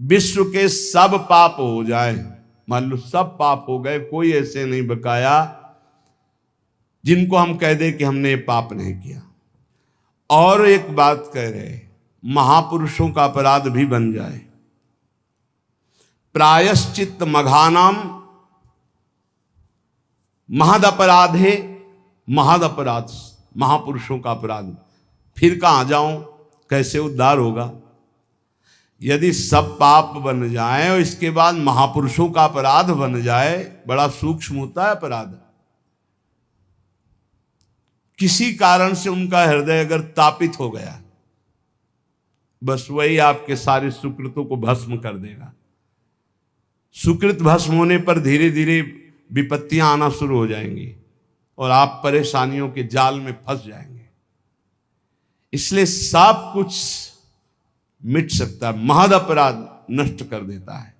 विश्व के सब पाप हो जाए, मान लो सब पाप हो गए, कोई ऐसे नहीं बकाया जिनको हम कह दे कि हमने ये पाप नहीं किया। और एक बात कह रहे, महापुरुषों का अपराध भी बन जाए, प्रायश्चित मघानाम महद अपराधे, महद अपराध, महापुरुषों का अपराध, फिर कहां जाऊं, कैसे उद्धार होगा? यदि सब पाप बन जाए और इसके बाद महापुरुषों का अपराध बन जाए, बड़ा सूक्ष्म होता है अपराध। किसी कारण से उनका हृदय अगर तापित हो गया, बस वही आपके सारे सुकृतों को भस्म कर देगा। सुकृत भस्म होने पर धीरे धीरे विपत्तियां आना शुरू हो जाएंगी और आप परेशानियों के जाल में फंस जाएंगे। इसलिए सब कुछ मिट सकता है, महद अपराध नष्ट कर देता है।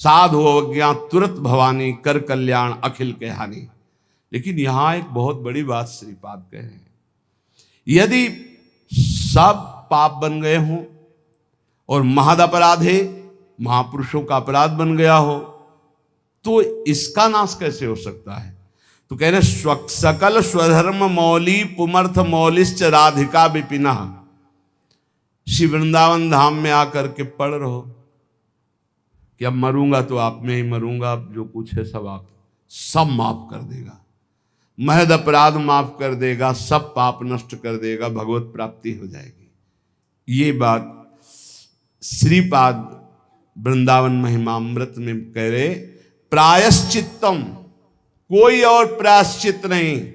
साधु अवज्ञा तुरंत भवानी, कर कल्याण अखिल के हानि। लेकिन यहां एक बहुत बड़ी बात श्रीपाद कह रहे हैं, यदि सब पाप बन गए हों और महद अपराध है, महापुरुषों का अपराध बन गया हो, तो इसका नाश कैसे हो सकता है? तो कह रहे सकल स्वधर्म मौली पुमर्थ मौलिश्च राधिका विपिना। श्री वृंदावन धाम में आकर के पढ़ रहो कि अब मरूंगा तो आप में ही मरूंगा, अब जो कुछ है सब आप, सब माफ कर देगा, महद अपराध माफ कर देगा, सब पाप नष्ट कर देगा, भगवत प्राप्ति हो जाएगी। ये बात श्रीपाद वृंदावन महिमामृत में कह रहे, प्रायश्चित्तम, कोई और प्रायश्चित नहीं,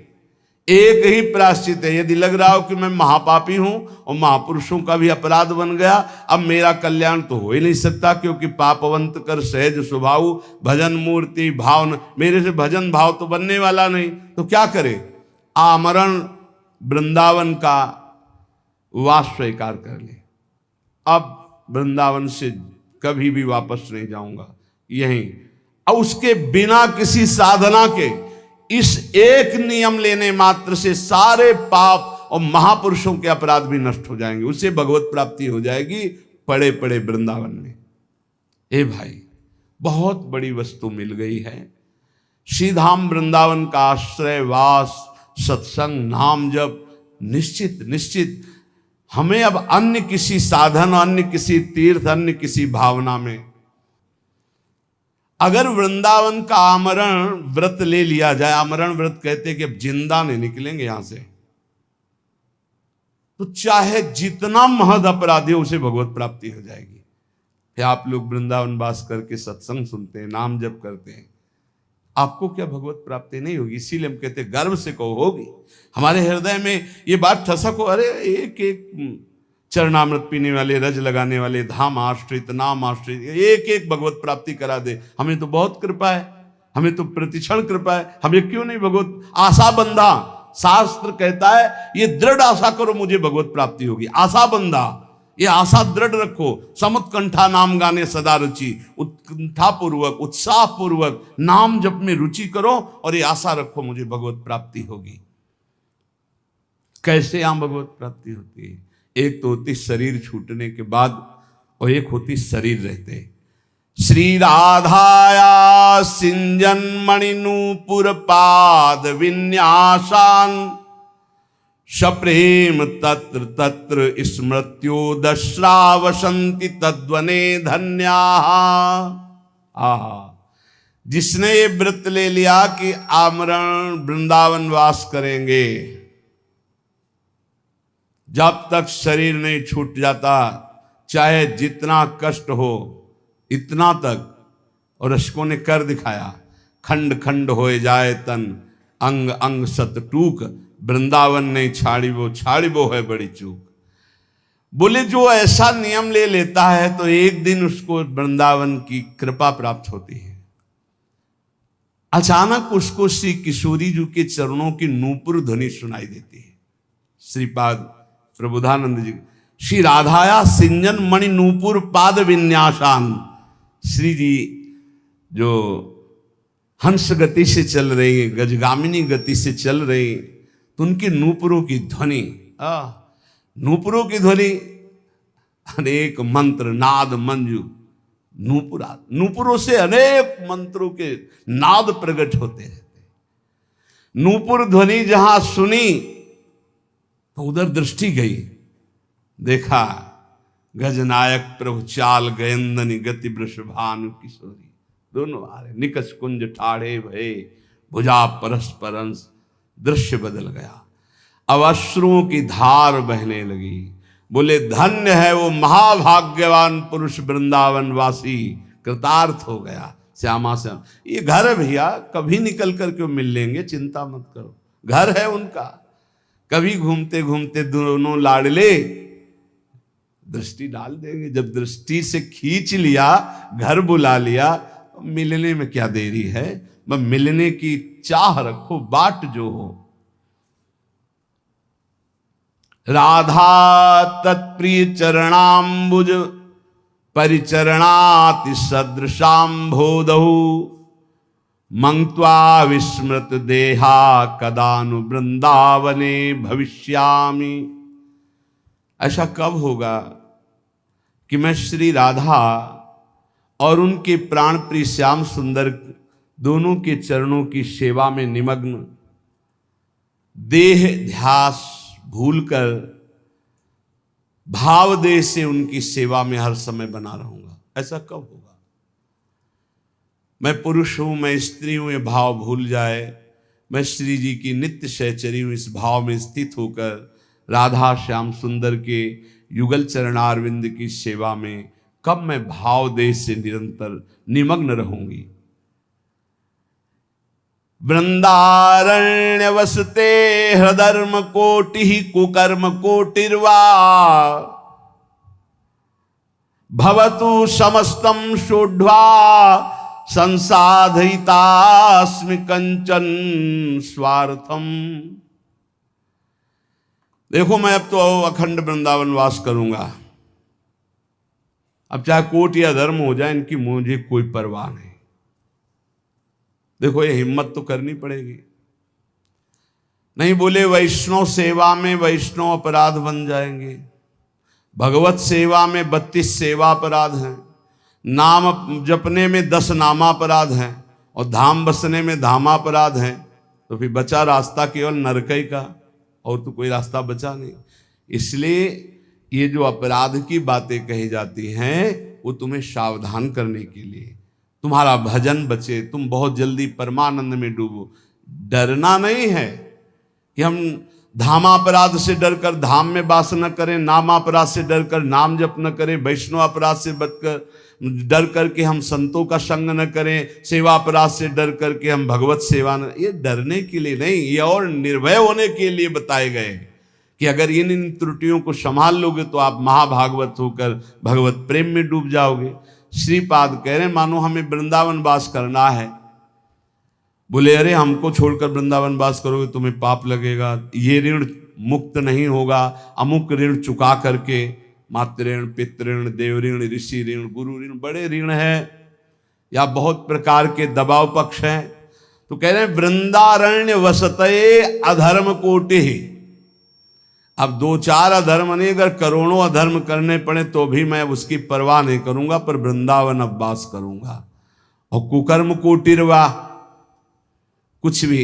एक ही प्रायश्चित है। यदि लग रहा हो कि मैं महापापी हूं और महापुरुषों का भी अपराध बन गया, अब मेरा कल्याण तो हो ही नहीं सकता, क्योंकि पापवंत कर सहज स्वभाव भजन मूर्ति भाव, मेरे से भजन भाव तो बनने वाला नहीं, तो क्या करे? आमरण वृंदावन का वास स्वीकार कर ले, अब वृंदावन से कभी भी वापस नहीं जाऊंगा, यहीं। और उसके बिना किसी साधना के इस एक नियम लेने मात्र से सारे पाप और महापुरुषों के अपराध भी नष्ट हो जाएंगे, उसे भगवत प्राप्ति हो जाएगी पड़े पड़े वृंदावन में। ए भाई, बहुत बड़ी वस्तु मिल गई है। श्रीधाम वृंदावन का आश्रय वास, सत्संग, नाम जप, निश्चित निश्चित हमें अब अन्य किसी साधन, अन्य किसी तीर्थ, अन्य किसी भावना में, अगर वृंदावन का आमरण व्रत ले लिया जाए, आमरण व्रत कहते हैं कि अब जिंदा नहीं निकलेंगे यहां से, तो चाहे जितना महद अपराधी हो उसे भगवत प्राप्ति हो जाएगी। फिर आप लोग वृंदावन वास करके सत्संग सुनते हैं, नाम जप करते हैं, आपको क्या भगवत प्राप्ति नहीं होगी? इसीलिए हम कहते हैं गर्व से कहो होगी। हमारे हृदय में ये बात ठसक हो, अरे एक एक चरणामृत पीने वाले, रज लगाने वाले, धाम आश्रित, नाम आश्रित, एक एक भगवत प्राप्ति करा दे, हमें तो बहुत कृपा है, हमें तो प्रतिक्षण कृपा है, हमें क्यों नहीं भगवत आशा बंधा। शास्त्र कहता है ये दृढ़ आशा करो मुझे भगवत प्राप्ति होगी, आशा बंधा, ये आशा दृढ़ रखो। समुत्कंठा नाम गाने सदा रुचि, उत्कंठा पूर्वक, उत्साह पूर्वक नाम जप में रुचि करो और ये आशा रखो मुझे भगवत प्राप्ति होगी। कैसे यहां भगवत प्राप्ति होती है? एक तो होती शरीर छूटने के बाद और एक होती शरीर रहते। श्री राधाया सिंजन मणिनूपुर पाद विन्यासान, सप्रेम तत्र तत्र स्मृत्योदश्रावसंति तद्वने धन्या। जिसने ये व्रत ले लिया कि आमरण वृंदावन वास करेंगे, जब तक शरीर नहीं छूट जाता, चाहे जितना कष्ट हो इतना तक, और अशकों ने कर दिखाया, खंड खंड होए जाए तन, अंग अंग सत टूक, वृंदावन नहीं छाड़ी वो है बड़ी चूक। बोले जो ऐसा नियम ले लेता है तो एक दिन उसको वृंदावन की कृपा प्राप्त होती है। अचानक उसको श्री किशोरी जी के चरणों की नूपुर ध्वनि सुनाई देती है। श्रीपाद प्रबोधानंद जी, श्री राधाया सिंजन मणि नूपुर पाद विन्यासान, श्री जी जो हंस गति से चल रही, गजगामिनी गति से चल रही, तो उनकी नूपुरों की ध्वनि, नूपुरों की ध्वनि, अनेक मंत्र नाद मंजू नूपुरों से अनेक मंत्रों के नाद प्रकट होते रहते। नूपुर ध्वनि जहां सुनी तो उधर दृष्टि गई, देखा गजनायक प्रभु चाल गयंदनी गति वृषभानु किशोरी, दोनों आ रहे। निकष कुंज ठाढ़े भये भुजा परस्परंस, दृश्य बदल गया। अब अश्रुओं की धार बहने लगी। बोले धन्य है वो महाभाग्यवान पुरुष वृंदावन वासी, कृतार्थ हो गया श्यामा श्याम। ये घर है भैया, कभी निकल करके मिल लेंगे, चिंता मत करो, घर है उनका। कभी घूमते घूमते दोनों लाडले दृष्टि डाल देंगे। जब दृष्टि से खींच लिया, घर बुला लिया, मिलने में क्या देरी है। बस मिलने की चाह रखो, बाट जो हो। राधा तत्प्रिय चरणाम्बुज परिचरणाति सदृशाम्भोदहु, मंक्त्वा विस्मृत देहा कदानु वृंदावने भविष्यामि। ऐसा कब होगा कि मैं श्री राधा और उनके प्राण प्रिय श्याम सुंदर दोनों के चरणों की सेवा में निमग्न, देह ध्यास भूलकर भाव देह से उनकी सेवा में हर समय बना रहूंगा। ऐसा कब होगा? मैं पुरुष हूं, मैं स्त्री हूं, ये भाव भूल जाए। मैं श्री जी की नित्य सहचरी हूं, इस भाव में स्थित होकर राधा श्याम सुंदर के युगल चरणारविंद की सेवा में कब मैं भाव देह से निरंतर निमग्न रहूंगी। वृंदारण्य वसते हृदर्म कोटि कुकर्म कोटिर्वा, भवतु समस्तम शोढ्वा संसाधयितास्मि कंचन स्वार्थम। देखो मैं अब तो अखंड वृंदावन वास करूंगा, अब चाहे कोट या धर्म हो जाए, इनकी मुझे कोई परवाह नहीं। देखो ये हिम्मत तो करनी पड़ेगी। नहीं बोले वैष्णव सेवा में वैष्णव अपराध बन जाएंगे, भगवत सेवा में 32 सेवा अपराध हैं, नाम जपने में 10 नामापराध हैं, और धाम बसने में धामापराध हैं। तो फिर बचा रास्ता केवल नरकई का, और तो कोई रास्ता बचा नहीं। इसलिए ये जो अपराध की बातें कही जाती हैं वो तुम्हें सावधान करने के लिए, तुम्हारा भजन बचे, तुम बहुत जल्दी परमानंद में डूबो। डरना नहीं है कि हम धामापराध से डरकर धाम में वास न करें, नामापराध से डरकर नाम जप न करें, वैष्णव अपराध से बचकर डर करके हम संतों का संग न करें, सेवा अपराध से डर करके हम भगवत सेवा न। ये डरने के लिए नहीं, ये और निर्भय होने के लिए बताए गए कि अगर इन त्रुटियों को संभाल लोगे तो आप महाभागवत होकर भगवत प्रेम में डूब जाओगे। श्रीपाद कह रहे मानो हमें वृंदावन वास करना है। बोले अरे हमको छोड़कर वृंदावन वास करोगे तुम्हें पाप लगेगा, ये ऋण मुक्त नहीं होगा, अमुक ऋण चुका करके, मातृ पितृण देव ऋण ऋषि ऋण गुरु ऋण, बड़े ऋण है या बहुत प्रकार के दबाव पक्ष हैं। तो कह रहे हैं वृंदारण्य वसते अधर्म कोटि। अब 2-4 अधर्म नहीं, अगर करोड़ों अधर्म करने पड़े तो भी मैं उसकी परवाह नहीं करूंगा, पर वृंदावन अब वास करूंगा। और कुकर्म कोटिर्वा, कुछ भी,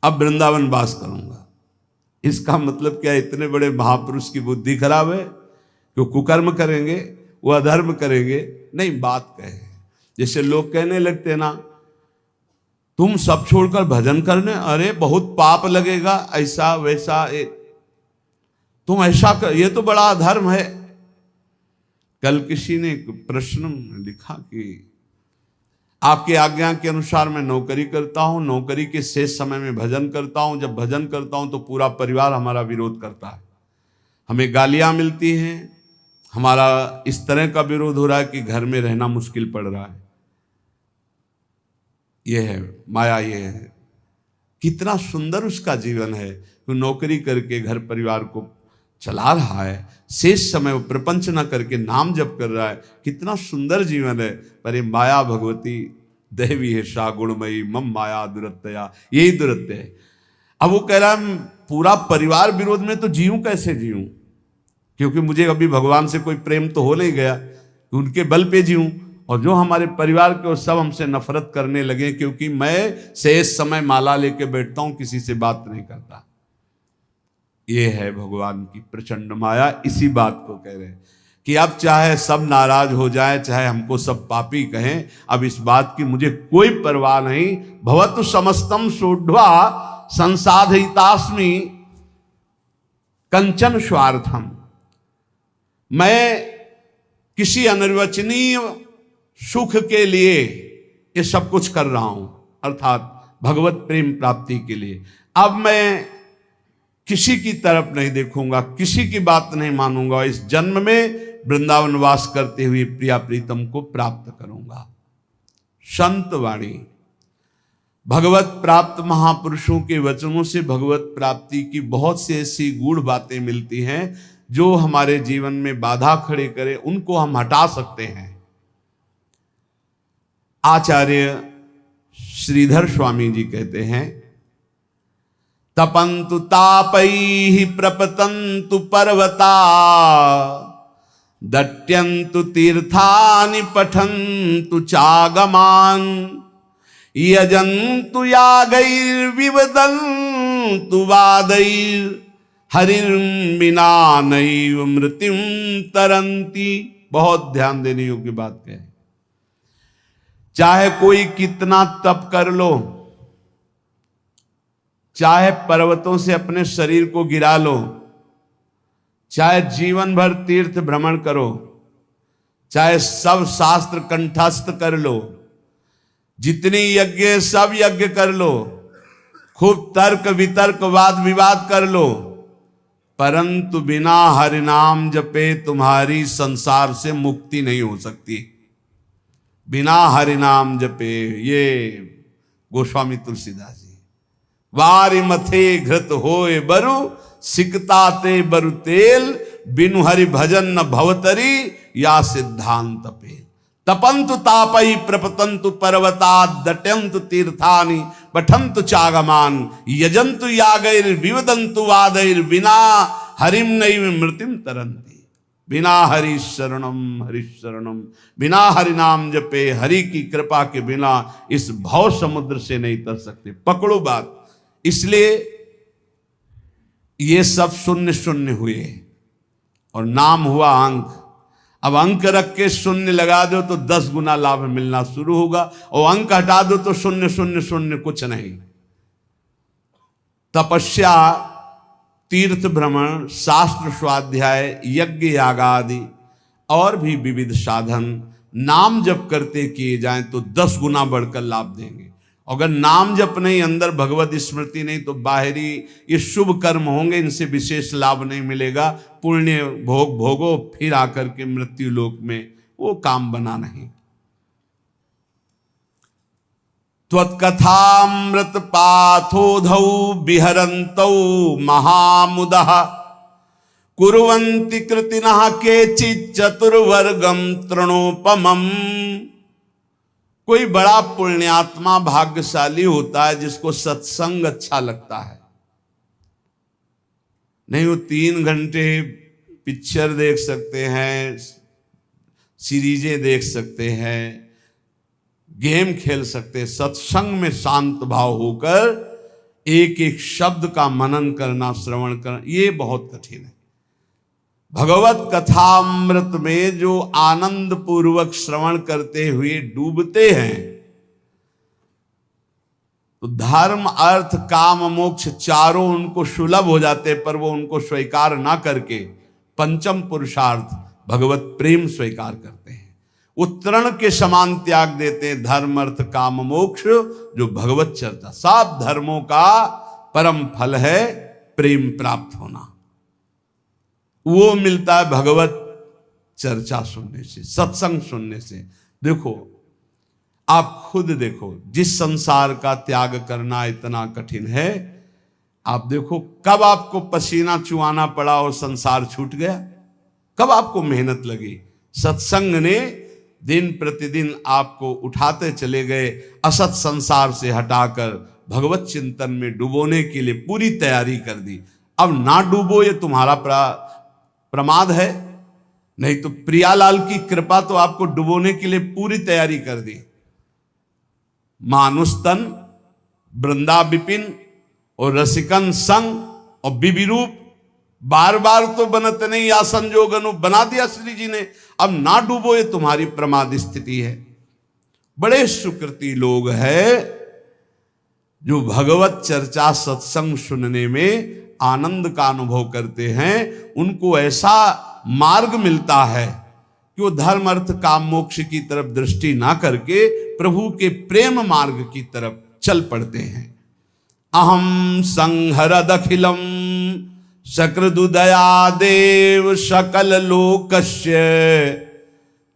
अब वृंदावन वास करूंगा। इसका मतलब क्या? इतने बड़े महापुरुष की बुद्धि खराब है कि कुकर्म करेंगे, वो अधर्म करेंगे? नहीं, बात कहे। जैसे लोग कहने लगते ना तुम सब छोड़कर भजन करने, अरे बहुत पाप लगेगा, ऐसा वैसा, तुम ऐसा कर, ये तो बड़ा अधर्म है। कल किसी ने एक प्रश्न लिखा कि आपकी आज्ञा के अनुसार मैं नौकरी करता हूं, नौकरी के शेष समय में भजन करता हूं, जब भजन करता हूं तो पूरा परिवार हमारा विरोध करता है, हमें गालियां मिलती हैं, हमारा इस तरह का विरोध हो रहा है कि घर में रहना मुश्किल पड़ रहा है। यह है माया, ये है। कितना सुंदर उसका जीवन है, तो नौकरी करके घर परिवार को चला रहा है, शेष समय वो प्रपंच न करके नाम जप कर रहा है, कितना सुंदर जीवन है। पर ये माया भगवती देवी है सा गुणमयी मम माया दुरत्या, यही दुरत्य है। अब वो कह रहा है पूरा परिवार विरोध में, तो जीऊं कैसे जीऊं, क्योंकि मुझे अभी भगवान से कोई प्रेम तो हो नहीं गया। कि उनके बल पे जीऊं, और जो हमारे परिवार के वो सब हमसे नफरत करने लगे क्योंकि मैं शेष समय माला लेके बैठता हूं, किसी से बात नहीं करता। ये है भगवान की प्रचंड माया। इसी बात को कह रहे हैं कि अब चाहे सब नाराज हो जाए, चाहे हमको सब पापी कहें, अब इस बात की मुझे कोई परवाह नहीं। भवतु समस्तम सोढ़वा संसाधितास्मि कंचन स्वार्थम। मैं किसी अनिर्वचनीय सुख के लिए ये सब कुछ कर रहा हूं, अर्थात भगवत प्रेम प्राप्ति के लिए। अब मैं किसी की तरफ नहीं देखूंगा, किसी की बात नहीं मानूंगा। इस जन्म में वृंदावन वास करते हुए प्रिया प्रीतम को प्राप्त करूंगा। संत वाणी, भगवत प्राप्त महापुरुषों के वचनों से भगवत प्राप्ति की बहुत सी ऐसी गूढ़ बातें मिलती हैं जो हमारे जीवन में बाधा खड़े करे, उनको हम हटा सकते हैं। आचार्य श्रीधर स्वामी जी कहते हैं, तपंतु तापैहि प्रपतंतु पर्वता, दट्यंतु तीर्थानि पठन्तु चागमान, यजन्तु यागैर्विवदन्तु वादैर्, हरिर्बिना नैव मृत्युं तरन्ति। बहुत ध्यान देने योग्य बात कहे। चाहे कोई कितना तप कर लो, चाहे पर्वतों से अपने शरीर को गिरा लो, चाहे जीवन भर तीर्थ भ्रमण करो, चाहे सब शास्त्र कंठस्थ कर लो, जितनी यज्ञ सब यज्ञ कर लो, खूब तर्क वितर्क वाद विवाद कर लो, परंतु बिना हरि नाम जपे तुम्हारी संसार से मुक्ति नहीं हो सकती। बिना हरि नाम जपे, ये गोस्वामी तुलसीदास जी। वारि मथे घृत होए बरु, सिकता ते बरु तेल, बिनु हरि भजन न भवतरी, या सिद्धांत पेल। तपंतु तापई प्रपतंतु पर्वता, दट्यंतु तीर्थानि पठन्तु चागमान, यजन्तु यागैर विवदन्तु वादैर, बिना हरिम नैव मृत्युम तरन्ति। बिना हरि शरणम, बिना हरि नाम जपे, हरि की कृपा के बिना इस भव समुद्र से नहीं तर सकते। पकड़ो बात। इसलिए ये सब शून्य शून्य हुए और नाम हुआ अंक। अब अंक रख के शून्य लगा दो तो 10 गुना लाभ मिलना शुरू होगा, और अंक हटा दो तो शून्य शून्य शून्य कुछ नहीं। तपस्या, तीर्थ भ्रमण, शास्त्र स्वाध्याय, यज्ञ यागादि और भी विविध साधन नाम जप करते किए जाएं तो 10 गुना बढ़कर लाभ देंगे। अगर नाम जप नहीं, अंदर भगवत स्मृति नहीं, तो बाहरी ये शुभ कर्म होंगे, इनसे विशेष लाभ नहीं मिलेगा। पुण्य भोग भोगो, फिर आकर के मृत्यु लोक में वो काम बना नहीं। त्वत्कथामृत पाथोधौ विहरन्तौ महामुदः, कुर्वन्ति कृतिनः केचित् चतुर्वर्गं तृणोपमम्। कोई बड़ा पुण्यात्मा भाग्यशाली होता है जिसको सत्संग अच्छा लगता है। नहीं वो 3 घंटे पिक्चर देख सकते हैं, सीरीजें देख सकते हैं, गेम खेल सकते हैं। सत्संग में शांत भाव होकर एक एक शब्द का मनन करना, श्रवण करना, ये बहुत कठिन है। भगवत कथामृत में जो आनंद पूर्वक श्रवण करते हुए डूबते हैं, तो धर्म अर्थ काम मोक्ष चारों उनको सुलभ हो जाते, पर वो उनको स्वीकार ना करके पंचम पुरुषार्थ भगवत प्रेम स्वीकार करते हैं। वो तृण के समान त्याग देते हैं धर्म अर्थ काम मोक्ष, जो भगवत चर्चा। सब धर्मों का परम फल है प्रेम प्राप्त होना। वो मिलता है भगवत चर्चा सुनने से, सत्संग सुनने से। देखो, आप खुद देखो, जिस संसार का त्याग करना इतना कठिन है, आप देखो कब आपको पसीना चुआना पड़ा और संसार छूट गया, कब आपको मेहनत लगी। सत्संग ने दिन प्रतिदिन आपको उठाते चले गए, असत संसार से हटाकर भगवत चिंतन में डुबोने के लिए पूरी तैयारी कर दी। अब ना डूबो, ये तुम्हारा प्रमाद है। नहीं तो प्रियालाल की कृपा तो आपको डुबोने के लिए पूरी तैयारी कर दी। मानुस्तन, वृंदा विपिन और रसिकन संग और बिबी रूप, बार बार तो बनत नहीं या संजोग अनु बना दिया श्री जी ने। अब ना डूबो, ये तुम्हारी प्रमाद स्थिति है। बड़े सुकृति लोग हैं जो भगवत चर्चा सत्संग सुनने में आनंद का अनुभव करते हैं। उनको ऐसा मार्ग मिलता है कि वो धर्म अर्थ काम मोक्ष की तरफ दृष्टि ना करके प्रभु के प्रेम मार्ग की तरफ चल पड़ते हैं। अहम संहरदखिलम सकृदुदया देव सकल लोकस्य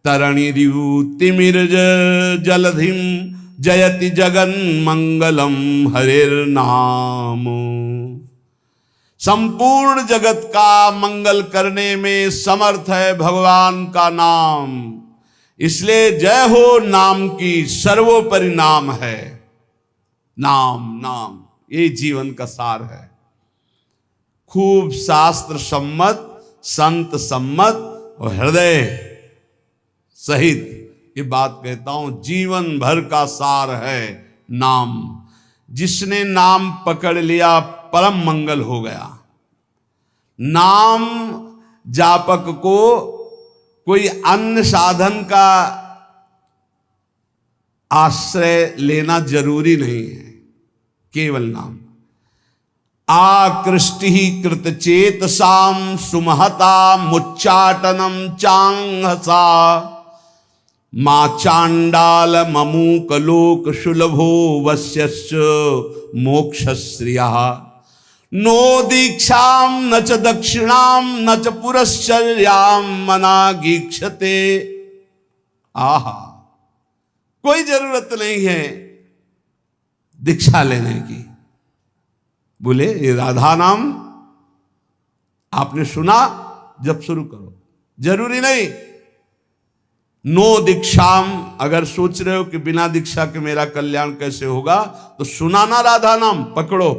तरणिरितिमिर्ज जलधिम जयति जगन मंगलम हरिर्नाम। संपूर्ण जगत का मंगल करने में समर्थ है भगवान का नाम, इसलिए जय हो नाम की, सर्वोपरि नाम है। नाम नाम ये जीवन का सार है। खूब शास्त्र सम्मत, संत सम्मत और हृदय सहित ये बात कहता हूं, जीवन भर का सार है नाम। जिसने नाम पकड़ लिया परम मंगल हो गया। नाम जापक को कोई अन्य साधन का आश्रय लेना जरूरी नहीं है, केवल नाम। आकृष्टि कृत चेतसाम सुमहता मुच्चाटनम चांगसा मां चांडाल ममूक लोक शुलभो वश्यस्य मोक्षश्रिया। नो दीक्षाम न च दक्षिणाम न च पुरश्चर्याम मनागीक्षते। आहा, कोई जरूरत नहीं है दीक्षा लेने की। बोले ये राधा नाम आपने सुना, जब शुरू करो, जरूरी नहीं। नो दीक्षाम, अगर सोच रहे हो कि बिना दीक्षा के मेरा कल्याण कैसे होगा, तो सुनाना राधा नाम, पकड़ो,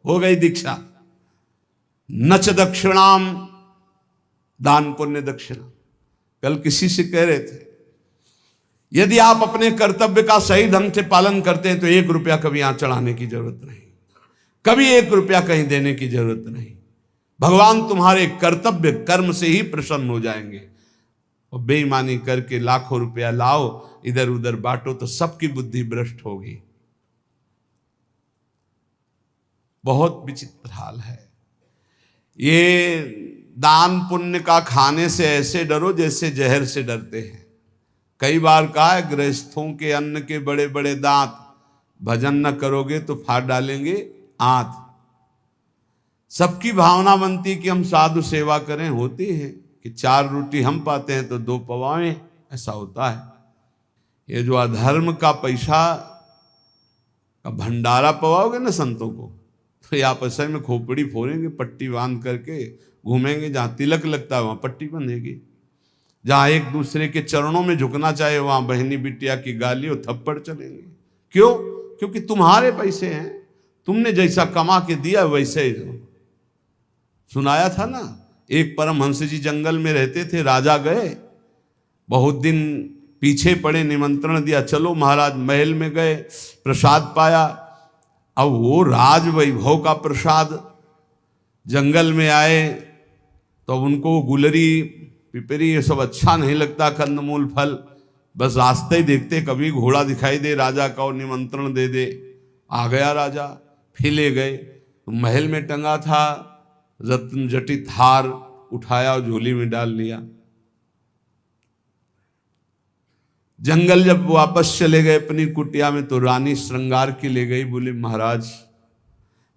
हो गई दीक्षा। नच दक्षिणाम, दान पुण्य दक्षिणा। कल किसी से कह रहे थे, यदि आप अपने कर्तव्य का सही ढंग से पालन करते हैं तो 1 रुपया कभी यहां चढ़ाने की जरूरत नहीं, कभी 1 रुपया कहीं देने की जरूरत नहीं। भगवान तुम्हारे कर्तव्य कर्म से ही प्रसन्न हो जाएंगे। और बेईमानी करके लाखों रुपया लाओ, इधर उधर बांटो, तो सबकी बुद्धि भ्रष्ट होगी। बहुत विचित्र हाल है। ये दान पुण्य का खाने से ऐसे डरो जैसे जहर से डरते हैं। कई बार कहा है, गृहस्थों के अन्न के बड़े बड़े दांत, भजन न करोगे तो फाड़ डालेंगे आंत। सबकी भावना बनती कि हम साधु सेवा करें, होती है कि 4 रोटी हम पाते हैं तो 2 पवाएं, ऐसा होता है। ये जो अधर्म का पैसा का भंडारा पवाओगे ना संतों को, तो ये आपस में खोपड़ी फोड़ेंगे, पट्टी बांध करके घूमेंगे। जहां तिलक लगता है वहां पट्टी बंधेगी। जहां एक दूसरे के चरणों में झुकना चाहे वहां बहनी बिटिया की गाली और थप्पड़ चलेंगे। क्यों? क्योंकि तुम्हारे पैसे हैं, तुमने जैसा कमा के दिया वैसे ही दो। सुनाया था ना, एक परमहंस जी जंगल में रहते थे, राजा गए, बहुत दिन पीछे पड़े, निमंत्रण दिया, चलो महाराज। महल में गए, प्रसाद पाया। अब वो राज वैभव का प्रसाद। जंगल में आए तो उनको गुलरी पिपरी ये सब अच्छा नहीं लगता, कंदमूल फल। बस रास्ते ही देखते कभी घोड़ा दिखाई दे राजा का और निमंत्रण दे दे। आ गया राजा, फिर ले गए। तो महल में टंगा था रत्न जटित हार, उठाया और झोली में डाल लिया। जंगल जब वापस चले गए अपनी कुटिया में, तो रानी श्रृंगार की ले गई। बोले महाराज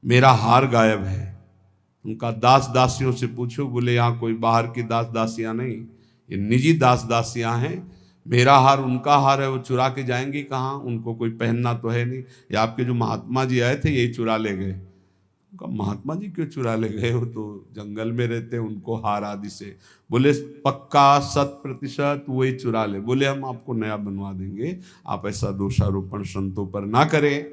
मेरा हार गायब है। उनका दास दासियों से पूछो। बोले यहाँ कोई बाहर की दास दासियां नहीं, ये निजी दास दासियां हैं। मेरा हार उनका हार है, वो चुरा के जाएंगी कहाँ? उनको कोई पहनना तो है नहीं। ये आपके जो महात्मा जी आए थे यही चुरा ले गए। उनका महात्मा जी क्यों चुरा ले गए? वो तो जंगल में रहते, उनको हार आदि से। बोले पक्का 100% वही चुरा ले। बोले हम आपको नया बनवा देंगे, आप ऐसा दोषारोपण संतों पर ना करें।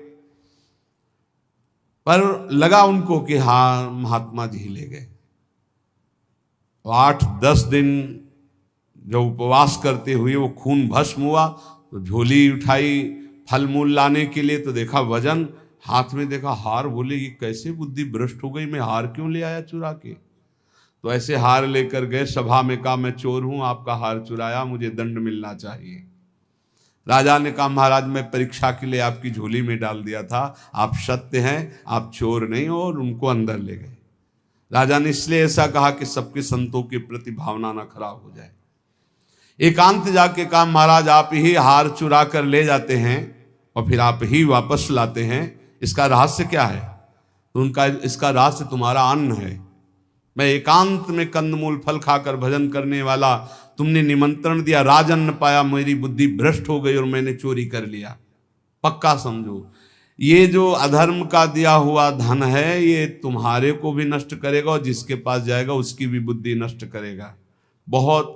पर लगा उनको कि हाँ महात्मा जी ले गए। 8-10 दिन जब उपवास करते हुए वो खून भस्म हुआ तो झोली उठाई फल मूल लाने के लिए, तो देखा वजन, हाथ में देखा हार, बोले ये कैसे बुद्धि भ्रष्ट हो गई, मैं हार क्यों ले आया चुरा के। तो ऐसे हार लेकर गए, सभा में कहा मैं चोर हूं, आपका हार चुराया, मुझे दंड मिलना चाहिए। राजा ने कहा महाराज मैं परीक्षा के लिए आपकी झोली में डाल दिया था, आप सत्य हैं, आप चोर नहीं हो, और उनको अंदर ले गए। राजा ने इसलिए ऐसा कहा कि सबके संतों के प्रति भावना ना खराब हो जाए। एकांत जाके कहा महाराज आप ही हार चुरा कर ले जाते हैं और फिर आप ही वापस लाते हैं, इसका रहस्य क्या है। तो उनका इसका रहस्य तुम्हारा अन्न है। मैं एकांत में कंदमूल फल खाकर भजन करने वाला, तुमने निमंत्रण दिया, राजन्न पाया, मेरी बुद्धि भ्रष्ट हो गई और मैंने चोरी कर लिया। पक्का समझो ये जो अधर्म का दिया हुआ धन है ये तुम्हारे को भी नष्ट करेगा और जिसके पास जाएगा उसकी भी बुद्धि नष्ट करेगा। बहुत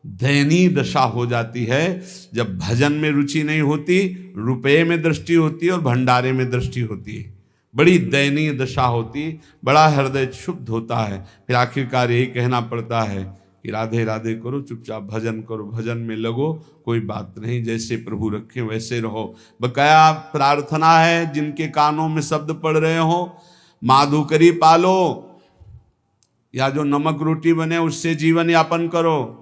दयनीय दशा हो जाती है जब भजन में रुचि नहीं होती, रुपये में दृष्टि होती है और भंडारे में दृष्टि होती है। बड़ी दयनीय दशा होती, बड़ा हृदय क्षुब्ध होता है। फिर आखिरकार यही कहना पड़ता है कि राधे राधे करो, चुपचाप भजन करो, भजन में लगो, कोई बात नहीं, जैसे प्रभु रखें वैसे रहो। बकाया प्रार्थना है जिनके कानों में शब्द पड़ रहे हो, माधुकरी पालो या जो नमक रोटी बने उससे जीवन यापन करो।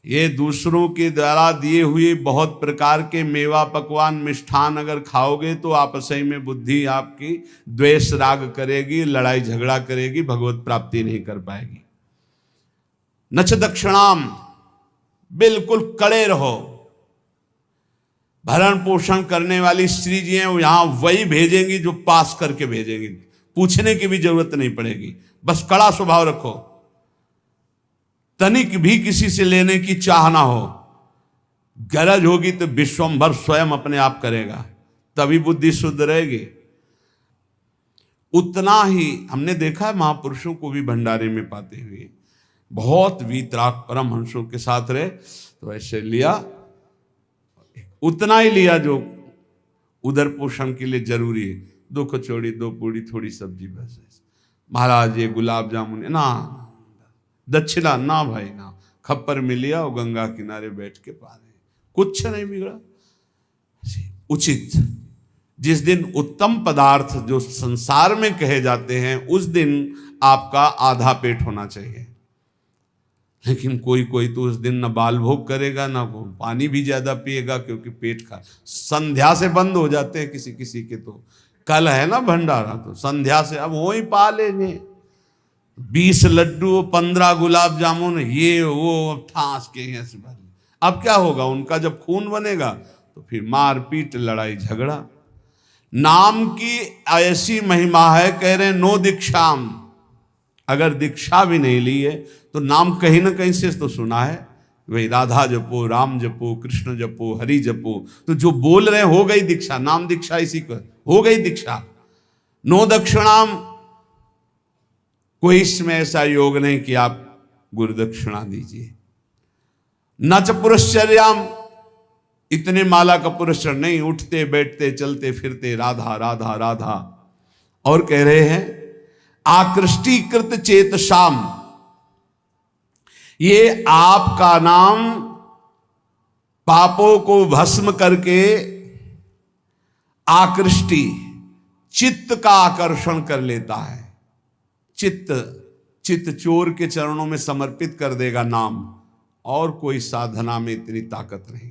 ये दूसरों के द्वारा दिए हुए बहुत प्रकार के मेवा पकवान मिष्ठान अगर खाओगे तो आपस में बुद्धि आपकी द्वेष राग करेगी, लड़ाई झगड़ा करेगी, भगवत प्राप्ति नहीं कर पाएगी। नच दक्षिणाम, बिल्कुल कड़े रहो। भरण पोषण करने वाली स्त्री जी हैं वो यहां वही भेजेंगी जो पास करके भेजेंगी, पूछने की भी जरूरत नहीं पड़ेगी, बस कड़ा स्वभाव रखो, तनिक भी किसी से लेने की चाह ना हो। गरज होगी तो विश्वंभर स्वयं अपने आप करेगा, तभी बुद्धि शुद्ध रहेगी। उतना ही हमने देखा है महापुरुषों को भी भंडारे में पाते हुए, बहुत वीतराग परमहंसों के साथ रहे तो ऐसे लिया, उतना ही लिया जो उदर पोषण के लिए जरूरी है, 2 कचौड़ी 2 पूड़ी थोड़ी सब्जी बस। महाराज ये गुलाब जामुन ना, दक्षिणा ना भाई ना, खप्पर में लिया और गंगा किनारे बैठ के पा रहे, कुछ नहीं बिगड़ा। उचित जिस दिन उत्तम पदार्थ जो संसार में कहे जाते हैं उस दिन आपका आधा पेट होना चाहिए, लेकिन कोई कोई तो उस दिन न बाल भोग करेगा ना वो पानी भी ज्यादा पिएगा, क्योंकि पेट का संध्या से बंद हो जाते हैं किसी किसी के। तो कल है ना भंडारा, तो संध्या से अब वो ही पा लेंगे, 20 लड्डू 15 गुलाब जामुन ये वो ठास के हैं से भर। अब क्या होगा उनका जब खून बनेगा तो फिर मारपीट लड़ाई झगड़ा। नाम की ऐसी महिमा है, कह रहे नो दीक्षाम, अगर दीक्षा भी नहीं ली है तो नाम कहीं ना कहीं से तो सुना है, वही राधा जपो, राम जपो, कृष्ण जपो, हरि जपो, तो जो बोल रहे हो गई दीक्षा, नाम दीक्षा इसी को हो गई दीक्षा। नो दक्षिणाम, कोई इसमें ऐसा योग नहीं कि आप गुरु दक्षिणा दीजिए। न च पुरश्चर्याम, इतने माला का पुरस्कार नहीं, उठते बैठते चलते फिरते राधा राधा राधा। और कह रहे हैं आकृष्टीकृत चेतसाम, ये आपका नाम पापों को भस्म करके आकृष्टि चित्त का आकर्षण कर लेता है। चित्त चोर के चरणों में समर्पित कर देगा नाम, और कोई साधना में इतनी ताकत नहीं।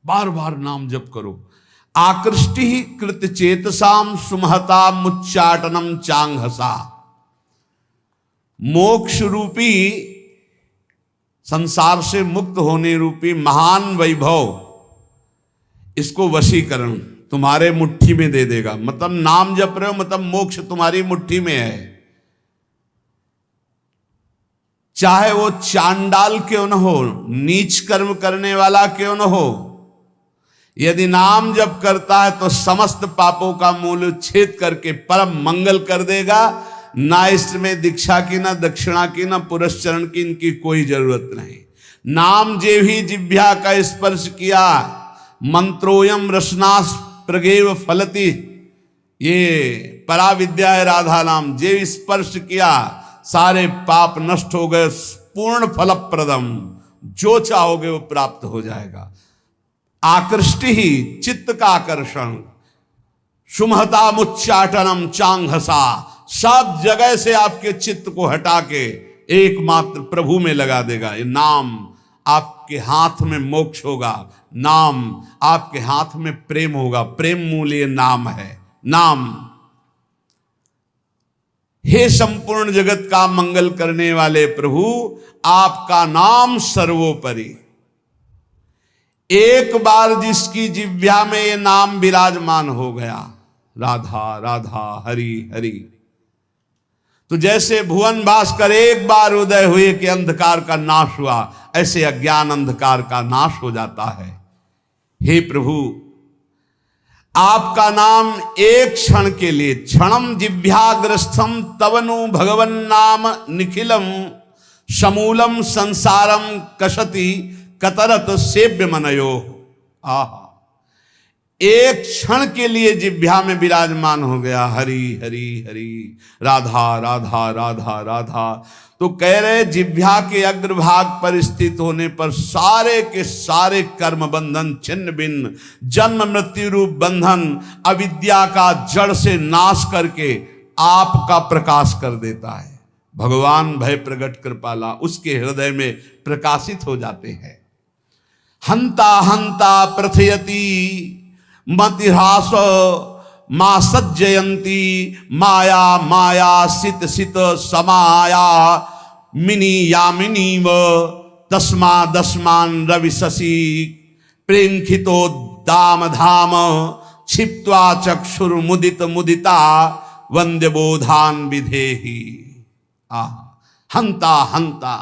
बार बार नाम जप करो। आकृष्टि कृत चेतसाम सुमहता मुच्चाटनम चांगहसा, मोक्ष रूपी संसार से मुक्त होने रूपी महान वैभव, इसको वशीकरण तुम्हारे मुट्ठी में दे देगा। मतलब नाम जप रहे हो मतलब मोक्ष तुम्हारी मुट्ठी में है, चाहे वो चांडाल क्यों न हो, नीच कर्म करने वाला क्यों न हो। यदि नाम जप करता है तो समस्त पापों का मूल छेद करके परम मंगल कर देगा। ना इसमें दीक्षा की, ना दक्षिणा की, ना पुरस्चरण की, इनकी कोई जरूरत नहीं। नाम जे भी जिह्वा का स्पर्श किया, मंत्रोयम रसनास प्रगेव फलति, ये पराविद्या है राधा नाम, जे स्पर्श किया सारे पाप नष्ट हो गए, पूर्ण फलप्रदम, जो चाहोगे वो प्राप्त हो जाएगा। आकृष्टि ही चित्त का आकर्षण, सुमहता मुच्चाटनम चांगहसा, सब जगह से आपके चित्त को हटा के एकमात्र प्रभु में लगा देगा। ये नाम आपके हाथ में मोक्ष होगा, नाम आपके हाथ में प्रेम होगा, प्रेम मूल ये नाम है। नाम, हे संपूर्ण जगत का मंगल करने वाले प्रभु, आपका नाम सर्वोपरि। एक बार जिसकी जिह्वा में ये नाम विराजमान हो गया, राधा राधा हरि हरि, तो जैसे भुवन भास्कर एक बार उदय हुए कि अंधकार का नाश हुआ, ऐसे अज्ञान अंधकार का नाश हो जाता है। हे प्रभु, आपका नाम एक क्षण के लिए, क्षणम जिह्वाग्रस्थम तवनु भगवन नाम निखिलम समूलम संसारम कसति कतरत सेव्य मनयो। आहा, एक क्षण के लिए जिह्वा में विराजमान हो गया हरि हरि हरि, राधा राधा राधा राधा। तो कह रहे जिह्वा के अग्रभाग पर स्थित होने पर सारे के सारे कर्म बंधन छिन्न भिन्न, जन्म मृत्यु रूप बंधन अविद्या का जड़ से नाश करके आपका प्रकाश कर देता है। भगवान भय प्रगट कृपाला उसके हृदय में प्रकाशित हो जाते हैं। हंता हंता प्रथयति मतिहास मां सज्जयंती, माया माया सित सित समाया मिनी यामिनीव, तस्मा दस्मान रवि शशि प्रेंखितो दाम धाम, क्षिप्त्वा चक्षुर मुदित मुदिता वंद्य बोधान विधेहि। हंता हंता,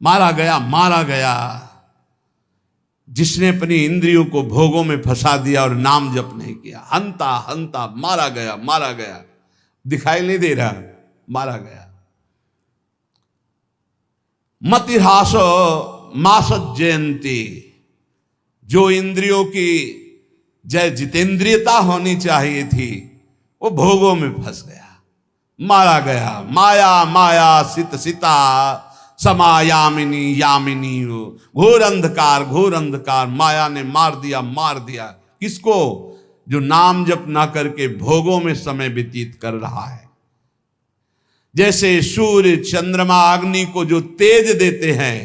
मारा गया मारा गया, जिसने अपनी इंद्रियों को भोगों में फंसा दिया और नाम जप नहीं किया। हंता हंता, मारा गया मारा गया, दिखाई नहीं दे रहा, मारा गया। मतिहास मास जयंती, जो इंद्रियों की जय जितेंद्रियता होनी चाहिए थी वो भोगों में फंस गया, मारा गया। माया माया सित सिता समायामिनी यामिनी, घोर अंधकार घोर अंधकार, माया ने मार दिया मार दिया। किसको? जो नाम जप ना करके भोगों में समय व्यतीत कर रहा है। जैसे सूर्य चंद्रमा अग्नि को जो तेज देते हैं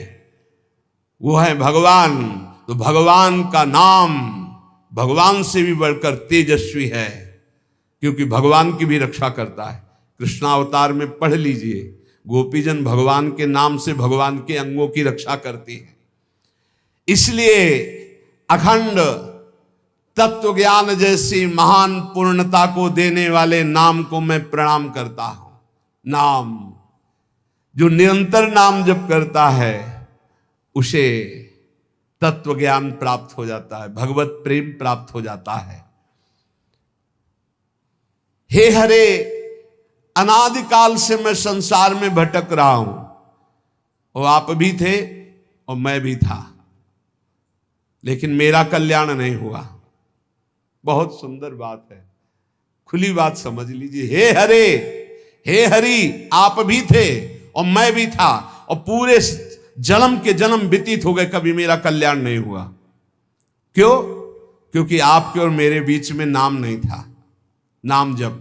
वो है भगवान, तो भगवान का नाम भगवान से भी बढ़कर तेजस्वी है, क्योंकि भगवान की भी रक्षा करता है। कृष्णावतार में पढ़ लीजिए, गोपीजन भगवान के नाम से भगवान के अंगों की रक्षा करती है। इसलिए अखंड तत्व ज्ञान जैसी महान पूर्णता को देने वाले नाम को मैं प्रणाम करता हूं। नाम, जो निरंतर नाम जप करता है उसे तत्व ज्ञान प्राप्त हो जाता है, भगवत प्रेम प्राप्त हो जाता है। हे हरे, अनादिकाल से मैं संसार में भटक रहा हूं, और आप भी थे और मैं भी था, लेकिन मेरा कल्याण नहीं हुआ। बहुत सुंदर बात है, खुली बात समझ लीजिए। हे हरे, हे हरि, आप भी थे और मैं भी था, और पूरे जन्म के जन्म व्यतीत हो गए, कभी मेरा कल्याण नहीं हुआ। क्यों? क्योंकि आपके और मेरे बीच में नाम नहीं था, नाम जप।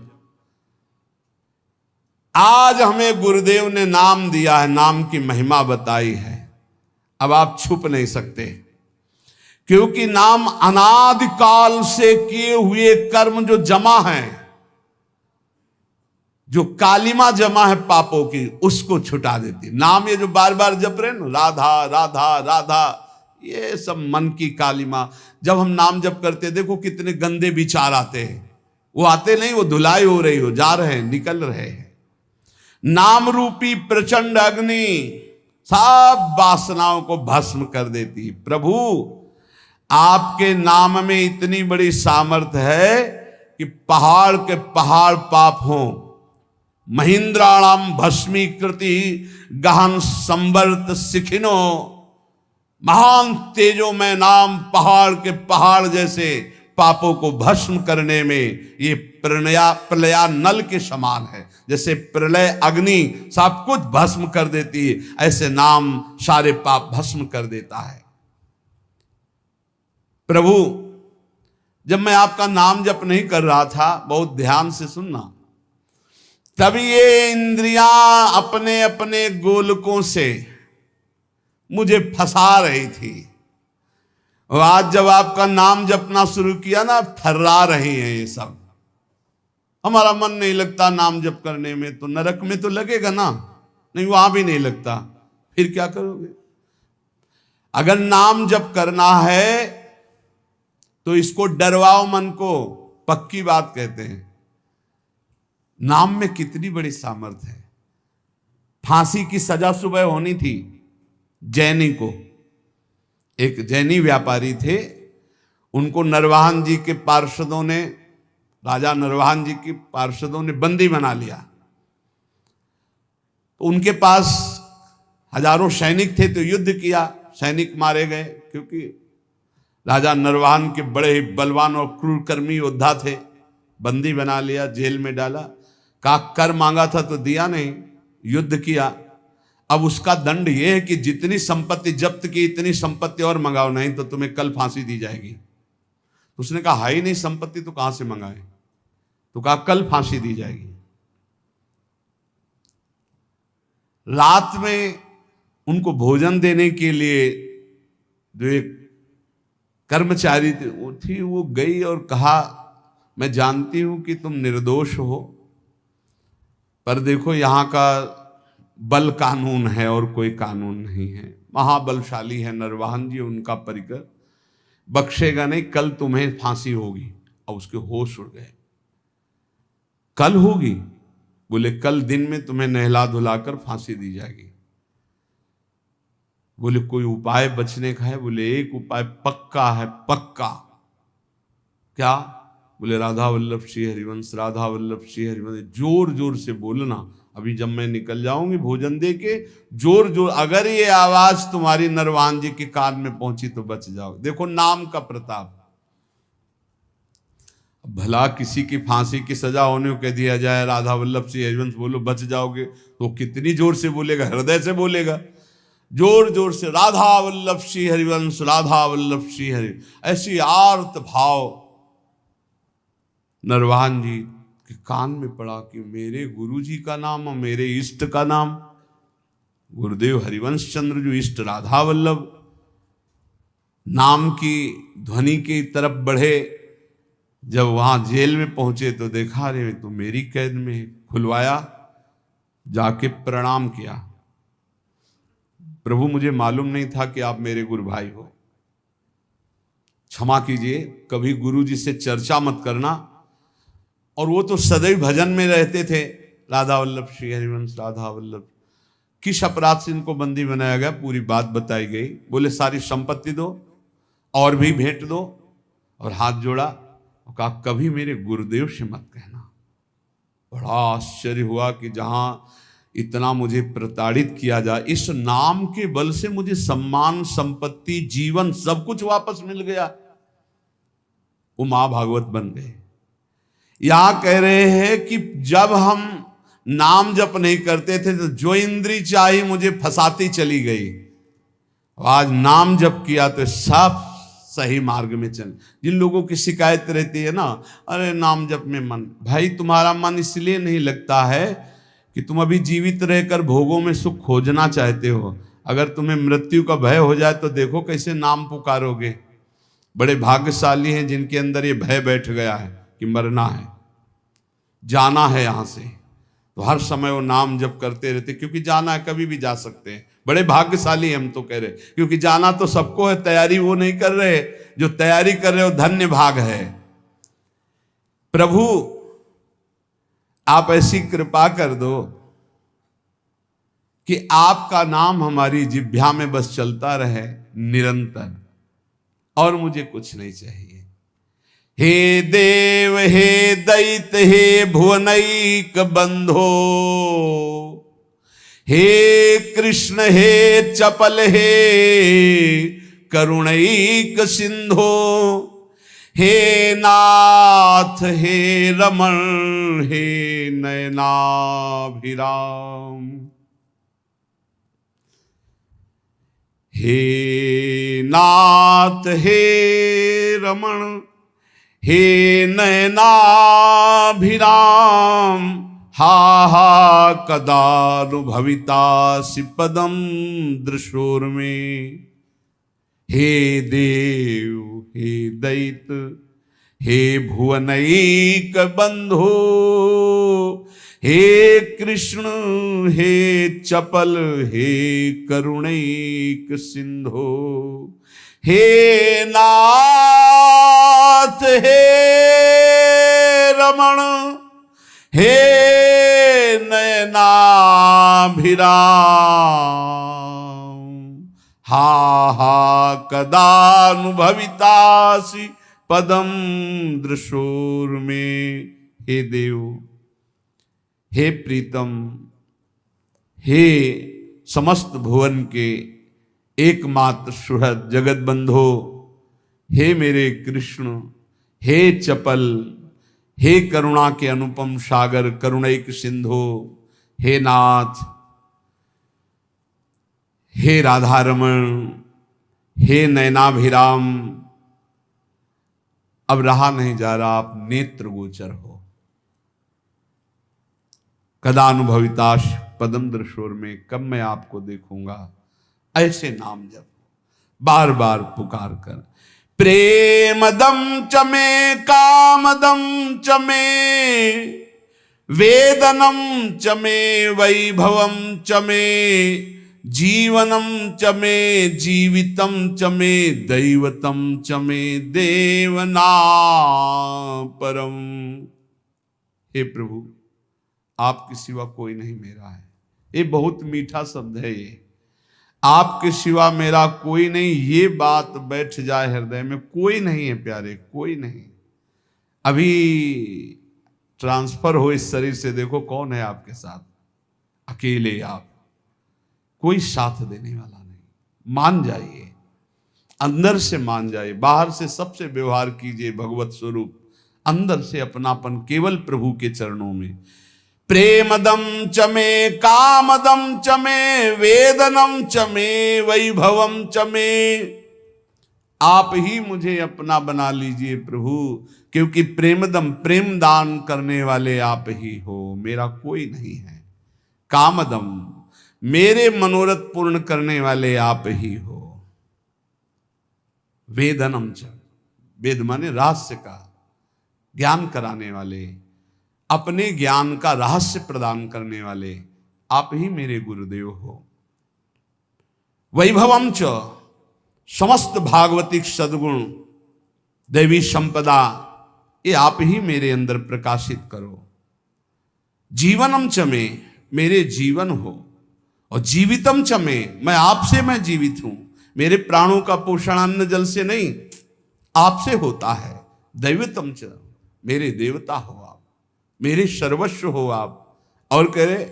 आज हमें गुरुदेव ने नाम दिया है, नाम की महिमा बताई है, अब आप छुप नहीं सकते, क्योंकि नाम अनादिकाल से किए हुए कर्म जो जमा है, जो कालिमा जमा है पापों की, उसको छुटा देती। नाम ये जो बार बार जप रहे ना, राधा राधा राधा, ये सब मन की कालिमा। जब हम नाम जप करते, देखो कितने गंदे विचार आते हैं, वो आते नहीं, वो धुलाई हो रही हो, जा रहे हैं, निकल रहे हैं। नाम रूपी प्रचंड अग्नि सब वासनाओं को भस्म कर देती। प्रभु, आपके नाम में इतनी बड़ी सामर्थ्य है कि पहाड़ के पहाड़ पाप हों, महिंद्राणाम भस्मीकृति गहन संवर्त सिखिनो, महान तेजो में नाम पहाड़ के पहाड़ जैसे पापों को भस्म करने में ये प्रलया नल के समान है। जैसे प्रलय अग्नि सब कुछ भस्म कर देती है, ऐसे नाम सारे पाप भस्म कर देता है। प्रभु, जब मैं आपका नाम जप नहीं कर रहा था, बहुत ध्यान से सुनना, तभी ये इंद्रियां अपने अपने गोलकों से मुझे फंसा रही थी। और आज जब आपका नाम जपना शुरू किया ना, थर्रा रही हैं ये सब। हमारा मन नहीं लगता नाम जप करने में, तो नरक में तो लगेगा ना, नहीं वहां भी नहीं लगता, फिर क्या करोगे? अगर नाम जप करना है तो इसको डरवाओ मन को, पक्की बात कहते हैं। नाम में कितनी बड़ी सामर्थ्य है। फांसी की सजा सुबह होनी थी जैनी को। एक जैनी व्यापारी थे, उनको नरवाहन जी के पार्षदों ने, राजा नरवाहन जी के पार्षदों ने बंदी बना लिया। तो उनके पास हजारों सैनिक थे, तो युद्ध किया, सैनिक मारे गए, क्योंकि राजा नरवाहन के बड़े ही बलवान और क्रूरकर्मी योद्धा थे। बंदी बना लिया, जेल में डाला, का कर मांगा था तो दिया नहीं, युद्ध किया। अब उसका दंड यह है कि जितनी संपत्ति जब्त की इतनी संपत्ति और मंगाओ, नहीं तो तुम्हें कल फांसी दी जाएगी। उसने कहा है ही नहीं संपत्ति, तो कहां से मंगाए? तो कहा कल फांसी दी जाएगी। रात में उनको भोजन देने के लिए जो एक कर्मचारी थी वो गई और कहा, मैं जानती हूं कि तुम निर्दोष हो, पर देखो यहां का बल कानून है और कोई कानून नहीं है। महाबलशाली है नरवाहन जी, उनका परिकर, बख्शेगा नहीं, कल तुम्हें फांसी होगी। और उसके होश उड़ गए। कल होगी? बोले कल दिन में तुम्हें नहला धुलाकर फांसी दी जाएगी। बोले कोई उपाय बचने का है? बोले एक उपाय पक्का है, पक्का। क्या? बोले राधा वल्लभ श्री हरिवंश, राधा वल्लभ श्री हरिवंश। जोर जोर से बोलना, अभी जब मैं निकल जाऊंगी भोजन दे के, जोर जोर, अगर ये आवाज तुम्हारी नरवाहन जी के कान में पहुंची तो बच जाओ। देखो नाम का प्रताप। भला किसी की फांसी की सजा होने को कह दिया जाए, राधा वल्लभ श्री हरिवंश बोलो बच जाओगे, तो कितनी जोर से बोलेगा? हृदय से बोलेगा, जोर जोर से, राधा वल्लभ श्री हरिवंश, राधा वल्लभ श्री हरि। ऐसी आर्त भाव नरवाहन जी के कान में पड़ा कि मेरे गुरु जी का नाम और मेरे इष्ट का नाम, गुरुदेव हरिवंश चंद्र जो इष्ट राधा वल्लभ, नाम की ध्वनि की तरफ बढ़े। जब वहां जेल में पहुंचे तो देखा, रे तो मेरी कैद में। खुलवाया, जाके प्रणाम किया, प्रभु मुझे मालूम नहीं था कि आप मेरे गुरु भाई हो, क्षमा कीजिए, कभी गुरु जी से चर्चा मत करना। और वो तो सदैव भजन में रहते थे, राधा वल्लभ श्री हरिवंश, राधा वल्लभ। किस अपराध से इनको बंदी बनाया गया, पूरी बात बताई गई। बोले सारी संपत्ति दो और भी भेंट दो, और हाथ जोड़ा और कहा कभी मेरे गुरुदेव से मत कहना। बड़ा आश्चर्य हुआ कि जहां इतना मुझे प्रताड़ित किया जाए, इस नाम के बल से मुझे सम्मान, संपत्ति, जीवन सब कुछ वापस मिल गया। वो मां भागवत बन गए। यहां कह रहे हैं कि जब हम नाम जप नहीं करते थे तो जो इंद्री चाही मुझे फंसाती चली गई, आज नाम जप किया तो सब सही मार्ग में चल। जिन लोगों की शिकायत रहती है ना, अरे नाम जप में मन, भाई तुम्हारा मन इसलिए नहीं लगता है कि तुम अभी जीवित रहकर भोगों में सुख खोजना चाहते हो। अगर तुम्हें मृत्यु का भय हो जाए तो देखो कैसे नाम पुकारोगे। बड़े भाग्यशाली हैं जिनके अंदर ये भय बैठ गया है कि मरना है, जाना है यहां से, तो हर समय वो नाम जप करते रहते, क्योंकि जाना है, कभी भी जा सकते हैं। बड़े भाग्यशाली हम तो कह रहे, क्योंकि जाना तो सबको है, तैयारी वो नहीं कर रहे, जो तैयारी कर रहे हो धन्य भाग है। प्रभु आप ऐसी कृपा कर दो कि आपका नाम हमारी जिह्वा में बस चलता रहे निरंतर, और मुझे कुछ नहीं चाहिए। हे देव हे दैत हे भुवनैक बंधो, हे कृष्ण हे चपल हे करुणैक सिंधो, हे नाथ हे रमण हे नयनाभिराम। हे नाथ हे रमण हे नयनाभिराम। हा हा कदानुभवितासि पदम दृशोर्मे। हे देव हे दैत हे भुवनैक बंधो। हे कृष्ण हे चपल हे करुणैक सिंधो। हे नाथ हे रमण हे नयनाभिराम। हा हा कदानुभवितासि पदम दृशोर्मे। हे देव हे प्रीतम हे समस्त भुवन के एकमात्र सुहृद जगत बंधो। हे मेरे कृष्ण हे चपल हे करुणा के अनुपम सागर करुणैक सिंधो। हे नाथ हे राधारमण हे नयनाभिराम। अब रहा नहीं जा रहा, आप नेत्र गोचर हो। कदानुभविताश पदम दृशोर में, कब मैं आपको देखूंगा। ऐसे नाम जप बार बार पुकार कर। प्रेमदम चमे कामदम चमे वेदनम चमे वैभवम चमे जीवनम चमे जीवितम चमे दैवतम चमे देवना परम। हे प्रभु आपके सिवा कोई नहीं मेरा है। ये बहुत मीठा शब्द है ये, आपके सिवा मेरा कोई नहीं। ये बात बैठ जाए हृदय में, कोई नहीं है प्यारे, कोई नहीं। अभी ट्रांसफर हो इस शरीर से, देखो कौन है आपके साथ। अकेले आप, कोई साथ देने वाला नहीं। मान जाइए, अंदर से मान जाइए। बाहर से सबसे व्यवहार कीजिए भगवत स्वरूप, अंदर से अपनापन केवल प्रभु के चरणों में। प्रेमदम चमे कामदम चमे वेदनम चमे वैभवम चमे। आप ही मुझे अपना बना लीजिए प्रभु, क्योंकि प्रेमदम प्रेम दान करने वाले आप ही हो, मेरा कोई नहीं है। कामदम मेरे मनोरथ पूर्ण करने वाले आप ही हो। वेदनम च, वेद माने रहस्य का ज्ञान कराने वाले, अपने ज्ञान का रहस्य प्रदान करने वाले आप ही मेरे गुरुदेव हो। वैभवम च, समस्त भागवतिक सद्गुण दैवी संपदा ये आप ही मेरे अंदर प्रकाशित करो। जीवनम च में, मेरे जीवन हो। और जीवितम च में, मैं आपसे मैं जीवित हूं। मेरे प्राणों का पोषण अन्न जल से नहीं, आपसे होता है। दैवतम च, मेरे देवता हो आप, मेरे सर्वस्व हो आप। और कह रहे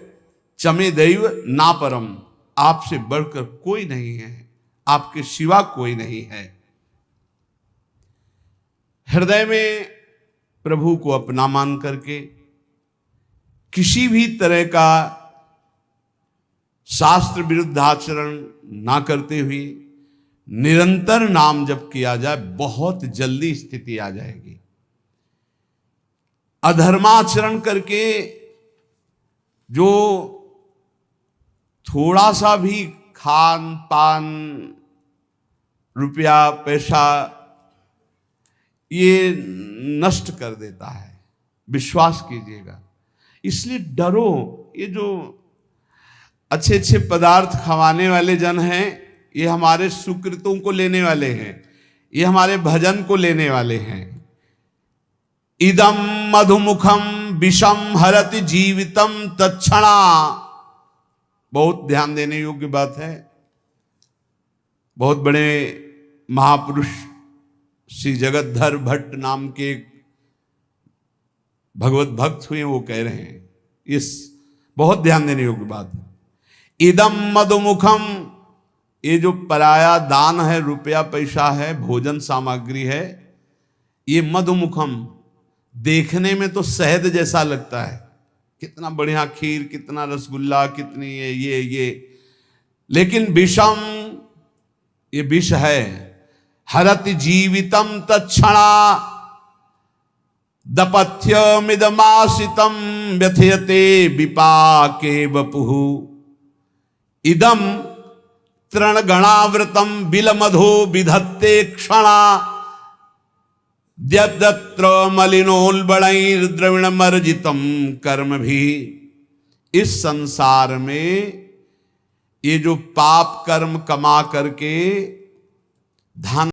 चमे दैव ना परम, आपसे बढ़कर कोई नहीं है, आपके सिवा कोई नहीं है। हृदय में प्रभु को अपना मान करके किसी भी तरह का शास्त्र विरुद्ध आचरण ना करते हुए निरंतर नाम जप किया जाए, बहुत जल्दी स्थिति आ जाएगी। अधर्माचरण करके जो थोड़ा सा भी खान पान रुपया पैसा ये नष्ट कर देता है, विश्वास कीजिएगा। इसलिए डरो। ये जो अच्छे अच्छे पदार्थ खवाने वाले जन हैं, ये हमारे सुकृतों को लेने वाले हैं, ये हमारे भजन को लेने वाले हैं। इदम मधुमुखम विषम हरति जीवितम तत्क्षणा। बहुत ध्यान देने योग्य बात है। बहुत बड़े महापुरुष श्री जगतधर भट्ट नाम के भगवत भक्त हुए, वो कह रहे हैं, इस बहुत ध्यान देने योग्य बात है। इदम मधुमुखम, ये जो पराया दान है, रुपया पैसा है, भोजन सामग्री है, ये मधुमुखम देखने में तो शहद जैसा लगता है, कितना बढ़िया खीर, कितना रसगुल्ला, कितनी ये, लेकिन विषम, ये विष है। हरति जीवितम तत्क्षणा दपथ्यमिदमासितम व्यथयते विपाके वपुः इदम तृणगणावृतम बिलमधो विधत्ते क्षणा द्यद्यत्र मलिनोल्बणैर्द्रविणमर्जितम कर्म भी। इस संसार में ये जो पाप कर्म कमा करके धन